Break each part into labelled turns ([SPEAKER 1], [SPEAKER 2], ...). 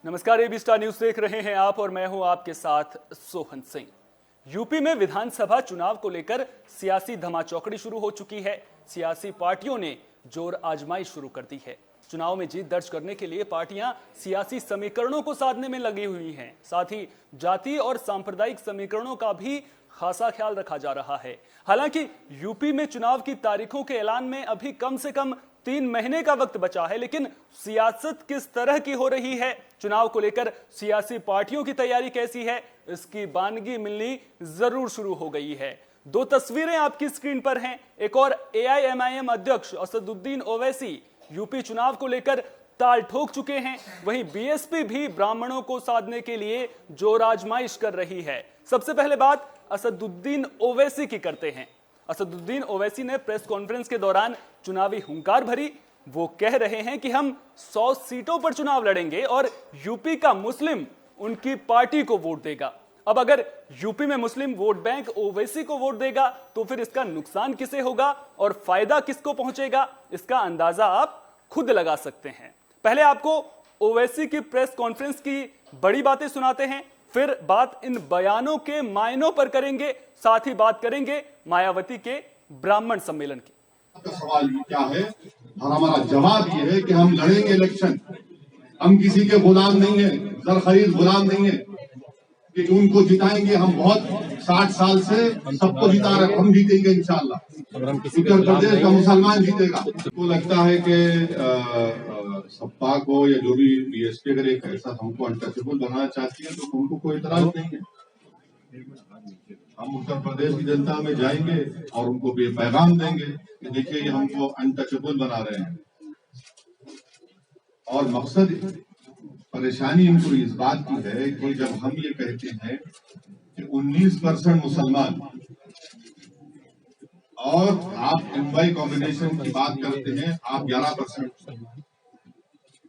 [SPEAKER 1] नमस्कार, AB star news देख रहे हैं आप और मैं हूं आपके साथ सोहन सिंह। यूपी में विधानसभा चुनाव को लेकर सियासी धमाचौकड़ी शुरू हो चुकी है। सियासी पार्टियों ने जोर आजमाइश शुरू कर दी है। चुनाव में जीत दर्ज करने के लिए पार्टियां सियासी समीकरणों को साधने में लगी हुई हैं। साथ ही जाति और सांप्रदायिक समीकरणों का भी खासा ख्याल रखा जा रहा है। हालांकि यूपी में चुनाव की तारीखों के ऐलान में अभी कम से कम 3 महीने का वक्त बचा है, लेकिन सियासत किस तरह की हो रही है, चुनाव को लेकर सियासी पार्टियों की तैयारी कैसी है, इसकी बानगी मिलनी जरूर शुरू हो गई है। 2 तस्वीरें आपकी स्क्रीन पर हैं। एक और एआईएमआईएम अध्यक्ष असदुद्दीन ओवैसी यूपी चुनाव को लेकर ताल ठोक चुके हैं। वहीं बीएसपी भी ब्राह्मणों को साधने के लिए जोर आजमाइश कर रही है। सबसे पहले बात असदुद्दीन ओवैसी की करते हैं। असदुद्दीन ओवैसी ने प्रेस कॉन्फ्रेंस के दौरान चुनावी हुंकार भरी। वो कह रहे हैं कि हम 100 सीटों पर चुनाव लड़ेंगे और यूपी का मुस्लिम उनकी पार्टी को वोट देगा। अब अगर यूपी में मुस्लिम वोट बैंक ओवैसी को वोट देगा तो फिर इसका नुकसान किसे होगा और फायदा किसको पहुंचेगा, इसका अंदाजा आप खुद लगा सकते हैं। पहले आपको ओवैसी की प्रेस कॉन्फ्रेंस की बड़ी बातें सुनाते हैं, फिर बात इन बयानों के मायनों पर करेंगे, साथ ही बात करेंगे मायावती के ब्राह्मण सम्मेलन की।
[SPEAKER 2] आपका सवाल क्या है और हमारा जवाब ये है कि हम लड़ेंगे इलेक्शन। हम किसी के गुलाम नहीं है, जर खरीद गुलाम नहीं है कि उनको जिताएंगे। हम बहुत 60 साल से सबको जिता रहे, हम जीतेंगे इंशाअल्लाह। उत्तर प्रदेश का मुसलमान जीतेगा। तो लगता है कि सपा को या जो भी बीएसपी अगर एक ऐसा हमको अनटचेबल बनाना चाहती है तो हमको कोई इतराज नहीं है। हम उत्तर प्रदेश की जनता में जाएंगे और उनको भी पैगाम देंगे कि देखिए ये हमको अनटचेबल बना रहे हैं। और मकसद परेशानी इनको इस बात की है कि जब हम ये कहते हैं कि 19% मुसलमान और आप एमवाई कॉम्बिनेशन की बात करते हैं, आप 11%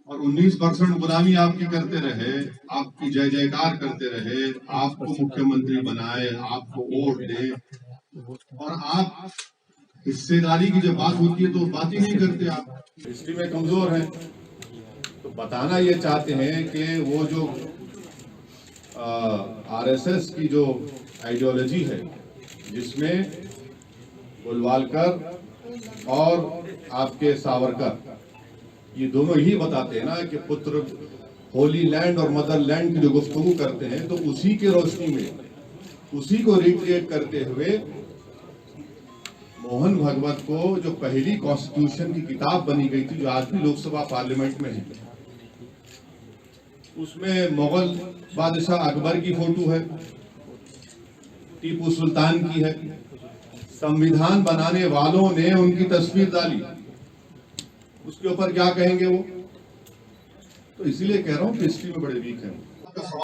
[SPEAKER 2] और 19% गुलामी आपकी करते रहे, आपकी जय जयकार करते रहे, आपको मुख्यमंत्री बनाए, आपको वोट दे, और आप हिस्सेदारी की जब बात होती है तो बात ही नहीं करते। आप हिस्ट्री में कमजोर हैं। तो बताना ये चाहते हैं कि वो जो आरएसएस की जो आइडियोलॉजी है जिसमें गोलवालकर और आपके सावरकर ये दोनों ही बताते हैं ना कि पुत्र होली लैंड और मदर लैंड की जो गुफ्तगू करते हैं, तो उसी के रोशनी में उसी को रिक्रिएट करते हुए मोहन भागवत को जो पहली कॉन्स्टिट्यूशन की किताब बनी गई थी जो आज भी लोकसभा पार्लियामेंट में है, उसमें मुगल बादशाह अकबर की फोटो है, टीपू सुल्तान की है। संविधान बनाने वालों ने उनकी तस्वीर डाली, उसके ऊपर क्या कहेंगे वो? तो इसीलिए कह रहा हूं कि हिस्ट्री में बड़े वीक हैं।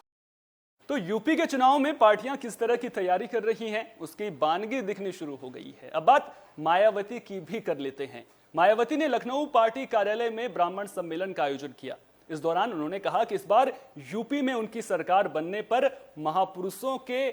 [SPEAKER 1] तो यूपी के चुनाव में पार्टियां किस तरह की तैयारी कर रही हैं, उसकी बानगी दिखनी शुरू हो गई है। अब बात मायावती की भी कर लेते हैं। मायावती ने लखनऊ पार्टी कार्यालय में ब्राह्मण सम्मेलन का आयोजन किया। इस दौरान उन्होंने कहा कि इस बार यूपी में उनकी सरकार बनने पर महापुरुषों के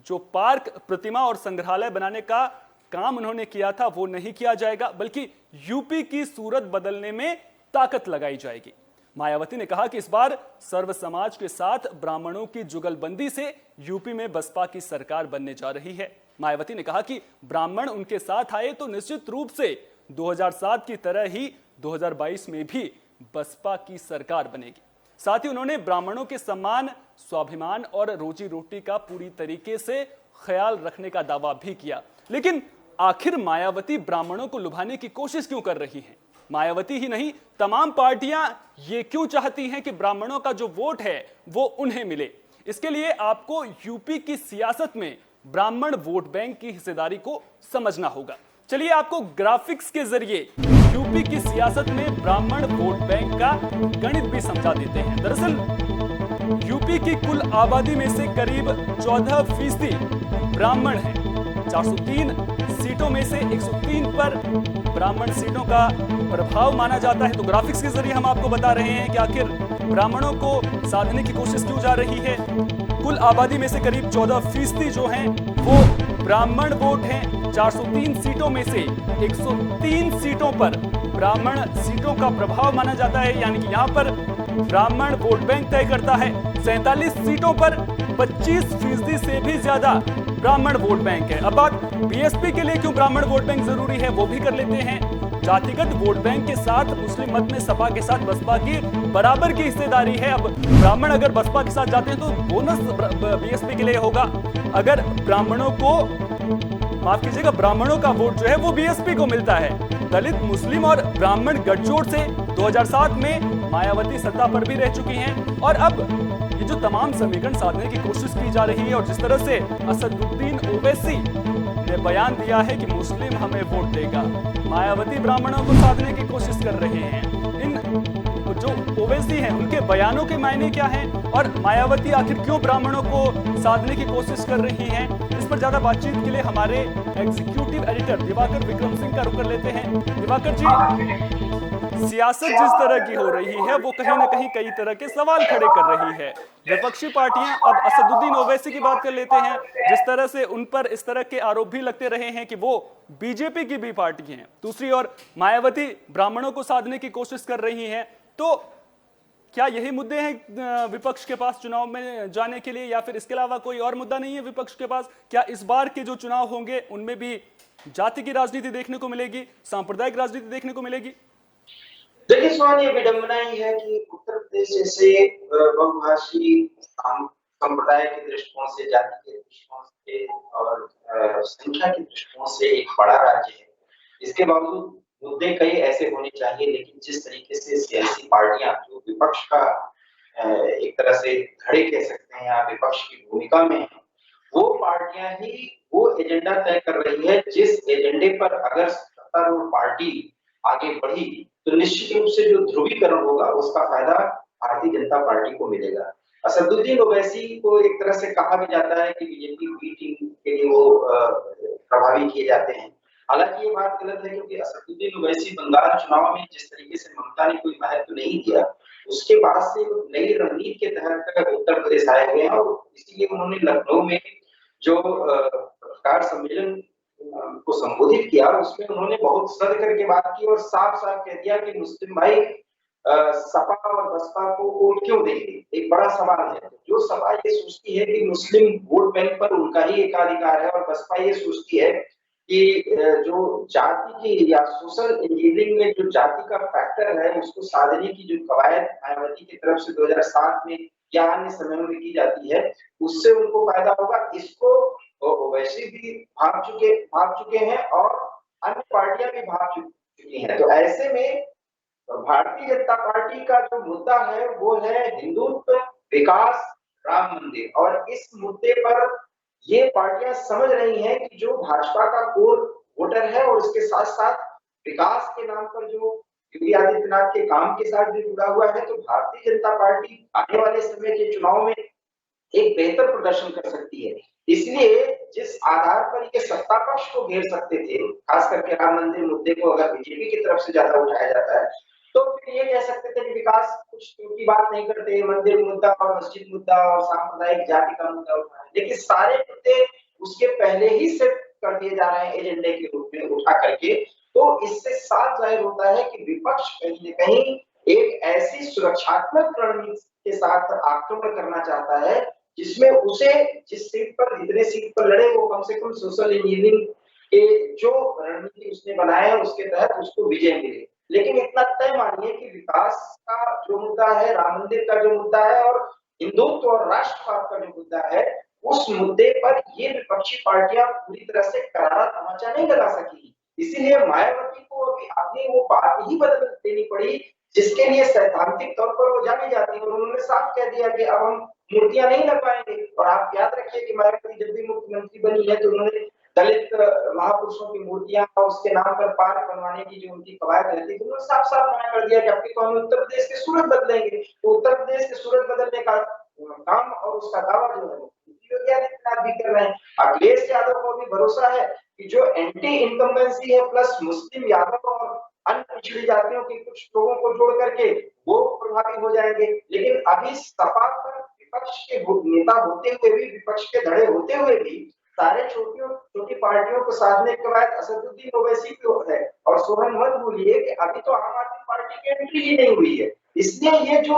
[SPEAKER 1] जो पार्क, प्रतिमा और संग्रहालय बनाने का काम उन्होंने किया था वो नहीं किया जाएगा, बल्कि यूपी की सूरत बदलने में ताकत लगाई जाएगी। मायावती ने कहा कि इस बार सर्व समाज के साथ ब्राह्मणों की जुगलबंदी से यूपी में बसपा की सरकार बनने जा रही है। मायावती ने कहा कि ब्राह्मण उनके साथ आए तो निश्चित रूप से 2007 की तरह ही 2022 में भी बसपा की सरकार बनेगी। साथ ही उन्होंने ब्राह्मणों के सम्मान, स्वाभिमान और रोजी रोटी का पूरी तरीके से ख्याल रखने का दावा भी किया। लेकिन आखिर मायावती ब्राह्मणों को लुभाने की कोशिश क्यों कर रही हैं? मायावती ही नहीं, तमाम पार्टियां ये क्यों चाहती हैं कि ब्राह्मणों का जो वोट है वो उन्हें मिले? इसके लिए आपको यूपी की सियासत में ब्राह्मण वोट बैंक की हिस्सेदारी को समझना होगा। चलिए आपको ग्राफिक्स के जरिए यूपी की सियासत में ब्राह्मण वोट बैंक का गणित भी समझा देते हैं। दरअसल यूपी की कुल आबादी में से करीब 14% ब्राह्मण हैं। 403 सीटों में से 103 पर ब्राह्मण सीटों का प्रभाव माना जाता है। तो ग्राफिक्स के जरिए हम आपको बता रहे हैं कि आखिर ब्राह्मणों को साधने की कोशिश क्यों जा रही है। कुल आबादी में से करीब 14% जो हैं वो ब्राह्मण वोट हैं। 403 सीटों में से 103 सीटों पर ब्राह्मण सीटों का प्रभाव माना जाता है, यानी कि यहाँ पर ब्राह्मण वोट बैंक तय करता है। 47 सीटों पर 25% से भी ज्यादा ब्राह्मण वोट बैंक है। अब बात बीएसपी के लिए क्यों ब्राह्मण वोट बैंक जरूरी है वो भी कर लेते हैं। जातिगत वोट बैंक के साथ मुस्लिम मत में सपा के साथ बसपा की बराबर की हिस्सेदारी है। अब ब्राह्मण अगर बसपा के साथ जाते हैं तो बोनस बीएसपी के लिए होगा। अगर ब्राह्मणों को, माफ कीजिएगा, ब्राह्मणों का वोट जो है वो बीएसपी को मिलता है। दलित, मुस्लिम और ब्राह्मण गठजोड़ से 2007 में मायावती सत्ता पर भी रह चुकी हैं और अब ये जो तमाम समीकरण साधने की कोशिश की जा रही है और जिस तरह से असदुद्दीन ओवैसी ने बयान दिया है कि मुस्लिम हमें वोट देगा, मायावती ब्राह्मणों को साधने की कोशिश कर रहे हैं। इन जो ओवैसी हैं उनके बयानों के मायने क्या हैं और मायावती आखिर क्यों ब्राह्मणों को साधने की कोशिश कर रही हैं, इस पर ज्यादा बातचीत के लिए हमारे एग्जीक्यूटिव एडिटर दिवाकर विक्रम सिंह का रुख कर लेते हैं। दिवाकर जी, सियासत जिस तरह की हो रही है वो कहीं ना कहीं कई तरह के सवाल खड़े कर रही है। विपक्षी पार्टियां, अब असदुद्दीन ओवैसी की बात कर लेते हैं, जिस तरह से उन पर इस तरह के आरोप भी लगते रहे हैं कि वो बीजेपी की भी पार्टी हैं। दूसरी ओर मायावती ब्राह्मणों को साधने की कोशिश कर रही हैं। तो क्या यही मुद्दे हैं विपक्ष के पास चुनाव में जाने के लिए, या फिर इसके अलावा कोई और मुद्दा नहीं है विपक्ष के पास? क्या इस बार के जो चुनाव होंगे उनमें भी जाति की राजनीति देखने को मिलेगी, सांप्रदायिक राजनीति देखने को मिलेगी?
[SPEAKER 3] देखिए सवाल ये विडंबना ही है कि उत्तर प्रदेश जैसे बहुभाषी संप्रदाय के दृष्टिकोण से, जाति के दृष्टिकोण से और संख्या के दृष्टिकोण से एक बड़ा राज्य है। इसके बावजूद मुद्दे कई ऐसे होने चाहिए, लेकिन जिस तरीके से सियासी पार्टियां जो विपक्ष का एक तरह से धड़े कह सकते हैं या विपक्ष की भूमिका में है, वो पार्टियां ही वो एजेंडा तय कर रही है जिस एजेंडे पर अगर सत्तारूढ़ पार्टी आगे बढ़ी तो निश्चित रूप से जो ध्रुवीकरण होगा उसका फायदा भारतीय जनता पार्टी को मिलेगा। असदुद्दीन ओवैसी को एक तरह से कहा भी जाता है कि बीजेपी बी टीम के लिए वो प्रभावी किए जाते हैं। हालांकि ये बात गलत है, क्योंकि असदुद्दीन ओवैसी बंगाल चुनाव में जिस तरीके से ममता ने कोई महत्व नहीं दिया, उसके बाद से नई रणनीति के तहत उत्तर प्रदेश आए हुए हैं और इसीलिए उन्होंने लखनऊ में जो पत्रकार सम्मेलन को संबोधित किया उसमें उन्होंने बहुत सद करके बात की और साफ साफ कह दिया कि मुस्लिम भाई सपा और बसपा को वोट क्यों देंगे, एक बड़ा सवाल है। जो सपा ये सोचती है कि मुस्लिम वोट बैंक पर उनका ही एकाधिकार है और बसपा ये सोचती है कि जो जाति की या सोशल इंजीनियरिंग में जो जाति का फैक्टर है उसको साधने की जो कवायद मायावती की तरफ से 2007 में या अन्य समयों में की जाती है, उससे उनको फायदा होगा। इसको ओवैसी भी भाग चुके हैं और अन्य पार्टियां भी भाग चुकी हैं। तो ऐसे में भारतीय जनता पार्टी का जो मुद्दा है वो है हिंदुत्व, विकास, राम मंदिर, और इस मुद्दे पर ये पार्टियां समझ रही हैं कि जो भाजपा का कोर वोटर है और उसके साथ साथ विकास के नाम पर जो योगी आदित्यनाथ के काम के साथ भी जुड़ा हुआ है, तो भारतीय जनता पार्टी आने वाले समय के चुनाव में एक बेहतर प्रदर्शन कर सकती है। इसलिए जिस आधार पर ये सत्ता पक्ष को घेर सकते थे, खास करके राम मंदिर मुद्दे को अगर बीजेपी की तरफ से ज्यादा उठाया जाता है तो फिर ये कह सकते थे कि विकास कुछ की बात नहीं करते, मंदिर मुद्दा और मस्जिद मुद्दा और सांप्रदायिक जाति का मुद्दा उठाए, लेकिन सारे मुद्दे उसके पहले ही सेट कर दिए जा रहे हैं एजेंडे के रूप में उठा करके। तो इससे साफ जाहिर होता है कि विपक्ष कहीं न कहीं एक ऐसी सुरक्षात्मक रणनीति के साथ आक्रमण करना चाहता है जिसमें उसे जिस सीट पर, जितने सीट पर लड़े वो कम से कम सोशल इंजीनियरिंग के जो रणनीति उसने बनाया है उसके तहत उसको विजय मिले। लेकिन इतना तय मानिए कि विकास का जो मुद्दा है, राम मंदिर का जो मुद्दा है और हिंदुत्व और राष्ट्रवाद का जो मुद्दा है, उस मुद्दे पर ये विपक्षी पार्टियां पूरी तरह से करारा तमाचा नहीं लगा सकी। इसीलिए मायावती को अभी अपनी वो बात ही बदल देनी पड़ी जिसके लिए सैद्धांतिक तौर पर वो जानी जाती है। और उन्होंने साफ कह दिया कि अब हम मूर्तियां नहीं लगवाएंगे। और आप याद रखिए कि मायावती जब भी मुख्यमंत्री बनी है तो उन्होंने दलित महापुरुषों की मूर्तियां और उसके नाम पर पार्क बनवाने की जो उनकी कवायद रहती थी, उन्होंने साफ साफ मना कर दिया कि अब तो हम उत्तर प्रदेश की सूरत बदलेंगे। तो उत्तर प्रदेश की सूरत बदलने का काम और उसका दावा जो है योगी आदित्यनाथ भी कर रहे हैं। अखिलेश यादव को भी भरोसा है कि जो एंटी इनकम्बेंसी है प्लस मुस्लिम यादव और अन्य पिछड़ी जातियों के कुछ लोगों को जोड़ करके वो प्रभावी हो जाएंगे। लेकिन अभी सपा पर विपक्ष के नेता होते हुए भी, विपक्ष के धड़े होते हुए भी सारे छोटी पार्टियों को साधने के बाद असदुद्दीन ओवैसी को है। और सोहन मत भूलिए कि अभी तो आम आदमी पार्टी की एंट्री ही नहीं हुई है। इसलिए ये जो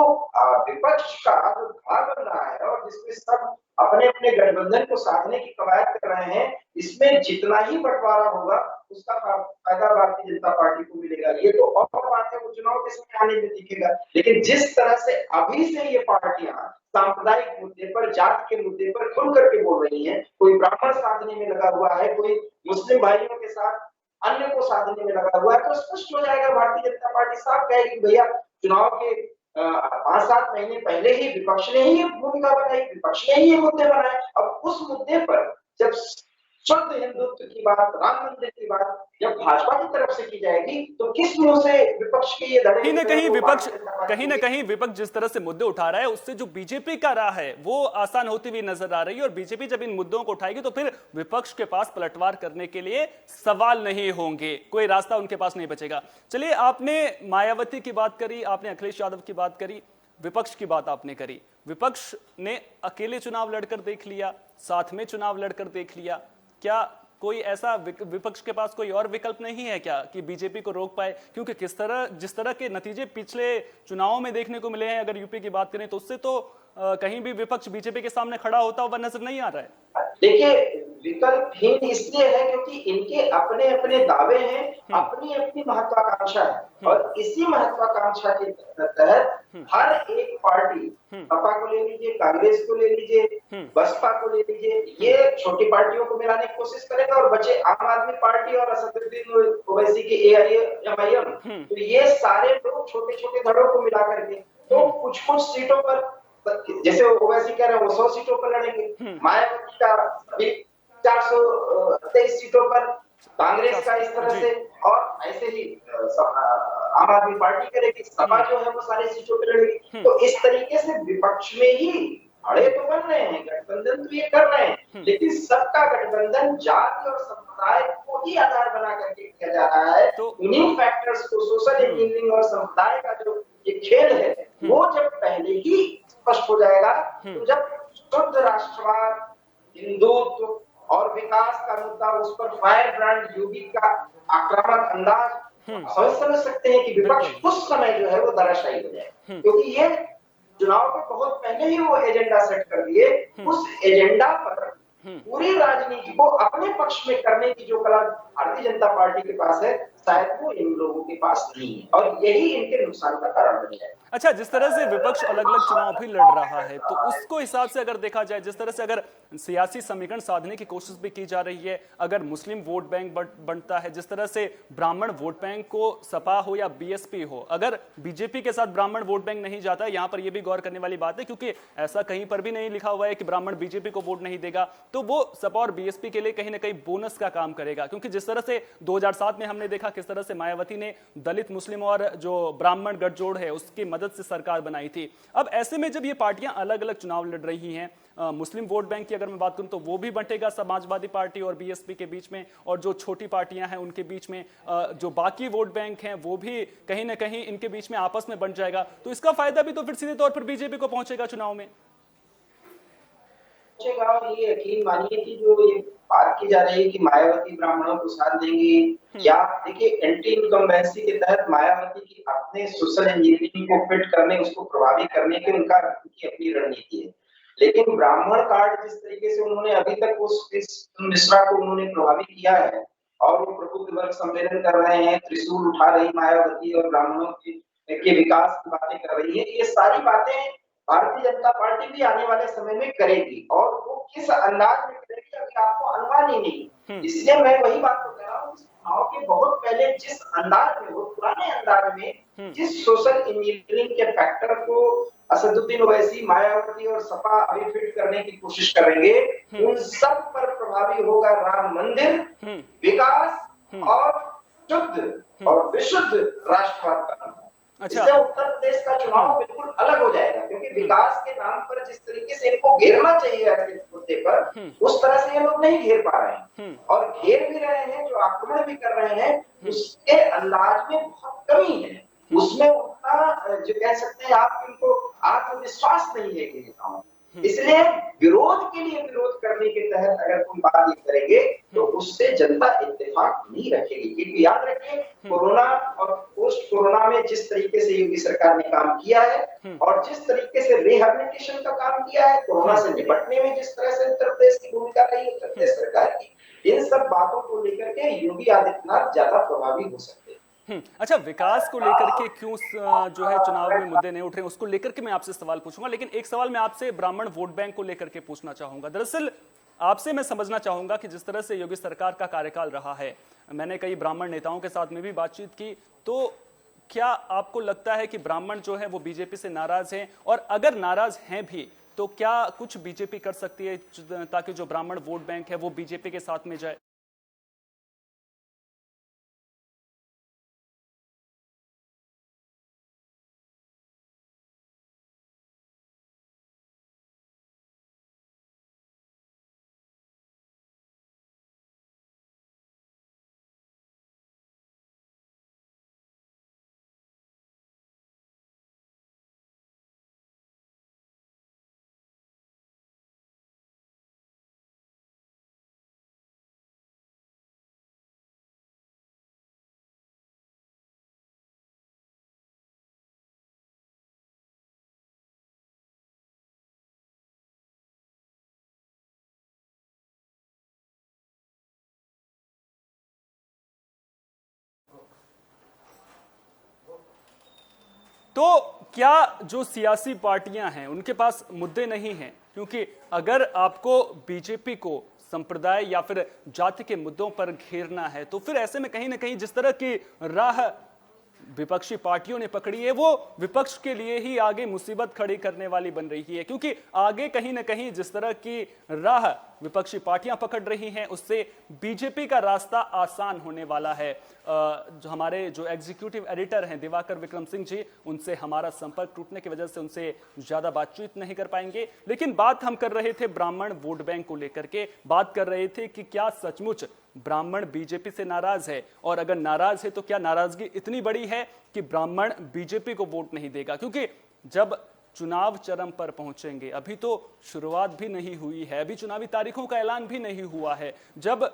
[SPEAKER 3] विपक्ष का जो भाग बन रहा है और जिसमें सब अपने अपने गठबंधन को साधने की कवायद कर रहे हैं, इसमें जितना ही बंटवारा होगा उसका फायदा भारतीय जनता पार्टी को मिलेगा। ये तो और बात है, वो चुनाव के समय आने में दिखेगा। लेकिन जिस तरह से अभी से ये पार्टियां सांप्रदायिक मुद्दे पर, जात के मुद्दे पर खुल करके बोल रही हैं, कोई ब्राह्मण साधने में लगा हुआ है, कोई मुस्लिम भाइयों के साथ अन्य को साधने में लगा हुआ है, तो स्पष्ट हो जाएगा भारतीय जनता पार्टी साफ कहेगी भैया चुनाव के 5-7 महीने पहले ही विपक्ष ने ही भूमिका बनाई, विपक्ष ने ही ये मुद्दे बनाए। अब उस मुद्दे पर जब शुद्ध हिंदुत्व की बात, राम मंदिर की बात जब भाजपा की तरफ से की जाएगी, तो किस मुंह से विपक्ष के ये धड़े
[SPEAKER 1] कहीं ना कहीं विपक्ष जिस तरह से मुद्दे उठा रहा है उससे जो बीजेपी का राह है वो आसान होती हुई नजर आ रही है। और बीजेपी जब इन मुद्दों को उठाएगी तो फिर विपक्ष के पास पलटवार करने के लिए सवाल नहीं होंगे, कोई रास्ता उनके पास नहीं बचेगा। चलिए, आपने मायावती की बात करी, आपने अखिलेश यादव की बात करी, विपक्ष की बात आपने करी। विपक्ष ने अकेले चुनाव लड़कर देख लिया, साथ में चुनाव लड़कर देख लिया, क्या कोई ऐसा विपक्ष के पास कोई और विकल्प नहीं है क्या कि बीजेपी को रोक पाए? क्योंकि जिस तरह के नतीजे पिछले चुनावों में देखने को मिले हैं, अगर यूपी की बात करें तो उससे तो कहीं भी विपक्ष बीजेपी के सामने खड़ा होता हुआ नजर नहीं आ रहा है।
[SPEAKER 3] देखिए, विकल्पहीन इसलिए है क्योंकि इनके अपने अपने दावे हैं, अपनी अपनी महत्वाकांक्षा है। और इसी महत्वाकांक्षा के तहत हर एक पार्टी, सपा को ले लीजिए, कांग्रेस को ले लीजिए, बसपा को ले लीजिए, ये छोटी पार्टियों को मिलाने की कोशिश करेगा और बचे आम आदमी पार्टी और असदुद्दीन ओवैसी के एआईएमआईएम, तो ये सारे लोग छोटे छोटे धड़ों को मिला करके तो कुछ सीटों पर, जैसे ओवैसी कह रहे हैं वो 100 सीटों पर लड़ेंगे, मायावती का अभी 423 सीटों पर, कांग्रेस का इस तरह से, और ऐसे ही आम आदमी पार्टी करेगी, सपा जो है वो सारी सीटों पर लड़ेगी। तो इस तरीके से विपक्ष में ही अड़े तो बन रहे हैं, गठबंधन तो ये कर रहे हैं, लेकिन सबका गठबंधन जाति और संप्रदाय को ही आधार बना करके किया जा रहा है। तो उन्हीं फैक्टर्स को, सोशल इंजीनियरिंग और संप्रदाय का जो ये खेल है, वो जब पहले ही स्पष्ट हो जाएगा, तो जब शुद्ध राष्ट्रवाद, हिंदुत्व और विकास का मुद्दा, उस पर फायर ब्रांड योगी का आक्रामक अंदाज समझ सकते हैं कि विपक्ष उस समय जो है वो धराशायी हो जाए, क्योंकि ये चुनाव के बहुत पहले ही वो एजेंडा सेट कर दिए। उस एजेंडा पर पूरी राजनीति को अपने पक्ष में करने की जो कला भारतीय जनता पार्टी के पास है, शायद वो इन लोगों के पास नहीं है, और यही इनके नुकसान का कारण बन जाए।
[SPEAKER 1] अच्छा, जिस तरह से विपक्ष अलग अलग चुनाव भी लड़ रहा है, तो उसको हिसाब से अगर देखा जाए, जिस तरह से अगर सियासी समीकरण साधने की कोशिश भी की जा रही है, अगर मुस्लिम वोट बैंक बनता है, जिस तरह से ब्राह्मण वोट बैंक को सपा हो या बीएसपी हो, अगर बीजेपी के साथ ब्राह्मण वोट बैंक नहीं जाता है, यहां पर यह भी गौर करने वाली बात है क्योंकि ऐसा कहीं पर भी नहीं लिखा हुआ है कि ब्राह्मण बीजेपी को वोट नहीं देगा, तो वो सपा और बीएसपी के लिए कहीं ना कहीं बोनस का काम करेगा। क्योंकि जिस तरह से 2007 में हमने देखा किस तरह से मायावती ने दलित, मुस्लिम और जो ब्राह्मण गठजोड़ है उसकी मदद से सरकार बनाई थी। अब ऐसे में जब ये पार्टियां अलग अलग चुनाव लड़ रही हैं, मुस्लिम वोट बैंक की अगर मैं बात करूं तो वो भी बंटेगा समाजवादी पार्टी और बीएसपी के बीच में, और जो छोटी पार्टियां हैं उनके बीच में जो बाकी वोट बैंक हैं वो भी कहीं ना कहीं इनके बीच में आपस में बंट जाएगा। तो इसका फायदा भी तो फिर सीधे तौर पर बीजेपी को पहुंचेगा चुनाव में।
[SPEAKER 3] और ये यकीन मानिए कि जो ये बात की जा रही है कि मायावती ब्राह्मणों को साथ देंगी, या देखिए एंटी इनकम्बेंसी के तहत मायावती की अपने सोशल इंजीनियरिंग को फिट करने, उसको प्रभावी करने की उनकी अपनी रणनीति है। लेकिन ब्राह्मण कार्ड जिस तरीके से उन्होंने अभी तक उस मिश्रा को उन्होंने प्रभावी किया है, और वो प्रबुद्ध वर्ग सम्मेलन कर रहे हैं, त्रिशूल उठा रही मायावती और ब्राह्मणों के विकास की बातें कर रही है, ये सारी बातें भारतीय जनता पार्टी भी आने वाले समय में करेगी, और वो किस अंदाज में करेगी अभी आपको अनुमान ही नहीं। इसलिए मैं वही बात को कह रहा हूँ, चुनाव के बहुत पहले जिस अंदाज में, वो पुराने अंदाज में जिस सोशल इंजीनियरिंग के फैक्टर को असदुद्दीन ओवैसी, मायावती और सपा अभी फिट करने की कोशिश करेंगे, उन सब पर प्रभावी होगा राम मंदिर, विकास और शुद्ध और विशुद्ध राष्ट्रवाद का।
[SPEAKER 1] अच्छा,
[SPEAKER 3] इससे उत्तर प्रदेश का चुनाव बिल्कुल अलग हो जाएगा, क्योंकि विकास के नाम पर जिस तरीके से इनको घेरना चाहिए अपने मुद्दे पर, उस तरह से ये लोग नहीं घेर पा रहे हैं, और घेर भी रहे हैं, जो आक्रमण भी कर रहे हैं, उसके अंदाज में बहुत कमी है, उसमें उतना जो कह सकते हैं आप, इनको आत्मविश्वास नहीं है कि नेताओं। इसलिए विरोध के लिए विरोध करने के तहत अगर कोई बात ये करेंगे तो उससे जनता इत्तेफाक नहीं रखेगी। क्योंकि याद रखिए, कोरोना और पोस्ट कोरोना में जिस तरीके से योगी सरकार ने काम किया है और जिस तरीके से रिहैबिलिटेशन का काम किया है, कोरोना से निपटने में जिस तरह से उत्तर प्रदेश की भूमिका रही उत्तर प्रदेश सरकार की, इन सब बातों को लेकर के योगी आदित्यनाथ ज्यादा प्रभावी हो सकते हैं।
[SPEAKER 1] अच्छा, विकास को लेकर के क्यों जो है चुनाव में मुद्दे नहीं उठ रहे, उसको लेकर के मैं आपसे सवाल पूछूंगा, लेकिन एक सवाल मैं आपसे ब्राह्मण वोट बैंक को लेकर के पूछना चाहूंगा। दरअसल आपसे मैं समझना चाहूंगा कि जिस तरह से योगी सरकार का कार्यकाल रहा है, मैंने कई ब्राह्मण नेताओं के साथ में भी बातचीत की, तो क्या आपको लगता है कि ब्राह्मण जो है वो बीजेपी से नाराज हैं, और अगर नाराज हैं भी तो क्या कुछ बीजेपी कर सकती है ताकि जो ब्राह्मण वोट बैंक है वो बीजेपी के साथ में जाए? तो क्या जो सियासी पार्टियां हैं उनके पास मुद्दे नहीं हैं? क्योंकि अगर आपको बीजेपी को संप्रदाय या फिर जाति के मुद्दों पर घेरना है तो फिर ऐसे में कहीं ना कहीं जिस तरह की राह विपक्षी पार्टियों ने पकड़ी है वो विपक्ष के लिए ही आगे मुसीबत खड़ी करने वाली बन रही है। क्योंकि आगे कहीं ना कहीं जिस तरह की राह विपक्षी पार्टियां पकड़ रही हैं उससे बीजेपी का रास्ता आसान होने वाला है। जो हमारे जो एग्जीक्यूटिव एडिटर हैं दिवाकर विक्रम सिंह जी, उनसे हमारा संपर्क टूटने की वजह से उनसे ज्यादा बातचीत नहीं कर पाएंगे, लेकिन बात हम कर रहे थे ब्राह्मण वोट बैंक को लेकर के। बात कर रहे थे कि क्या सचमुच ब्राह्मण बीजेपी से नाराज है, और अगर नाराज है तो क्या नाराजगी इतनी बड़ी है कि ब्राह्मण बीजेपी को वोट नहीं देगा? क्योंकि जब चुनाव चरम पर पहुंचेंगे, अभी तो शुरुआत भी नहीं हुई है, अभी चुनावी तारीखों का ऐलान भी नहीं हुआ है, जब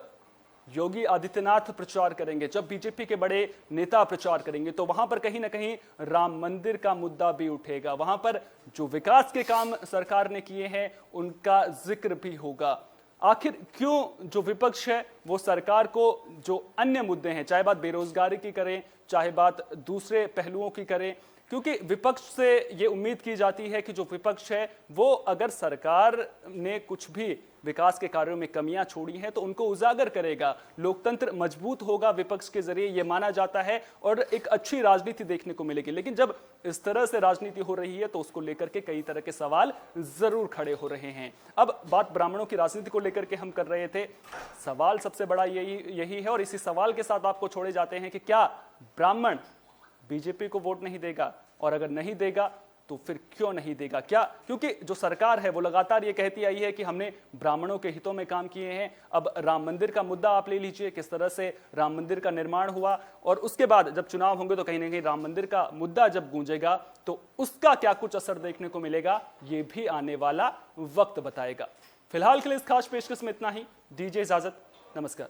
[SPEAKER 1] योगी आदित्यनाथ प्रचार करेंगे, जब बीजेपी के बड़े नेता प्रचार करेंगे, तो वहां पर कहीं ना कहीं राम मंदिर का मुद्दा भी उठेगा, वहां पर जो विकास के काम सरकार ने किए हैं उनका जिक्र भी होगा। आखिर क्यों जो विपक्ष है वो सरकार को जो अन्य मुद्दे हैं, चाहे बात बेरोजगारी की करें, चाहे बात दूसरे पहलुओं की करें, क्योंकि विपक्ष से ये उम्मीद की जाती है कि जो विपक्ष है वो अगर सरकार ने कुछ भी विकास के कार्यों में कमियां छोड़ी हैं तो उनको उजागर करेगा, लोकतंत्र मजबूत होगा विपक्ष के जरिए, ये माना जाता है, और एक अच्छी राजनीति देखने को मिलेगी। लेकिन जब इस तरह से राजनीति हो रही है तो उसको लेकर के कई तरह के सवाल जरूर खड़े हो रहे हैं। अब बात ब्राह्मणों की राजनीति को लेकर के हम कर रहे थे, सवाल सबसे बड़ा यही है, और इसी सवाल के साथ आपको छोड़े जाते हैं कि क्या ब्राह्मण बीजेपी को वोट नहीं देगा, और अगर नहीं देगा तो फिर क्यों नहीं देगा? क्या क्योंकि जो सरकार है वो लगातार ये कहती आई है कि हमने ब्राह्मणों के हितों में काम किए हैं। अब राम मंदिर का मुद्दा आप ले लीजिए, किस तरह से राम मंदिर का निर्माण हुआ, और उसके बाद जब चुनाव होंगे तो कहीं ना कहीं राम मंदिर का मुद्दा जब गूंजेगा तो उसका क्या कुछ असर देखने को मिलेगा, ये भी आने वाला वक्त बताएगा। फिलहाल के लिए इस खास पेशकश में इतना ही, दीजिए इजाजत, नमस्कार।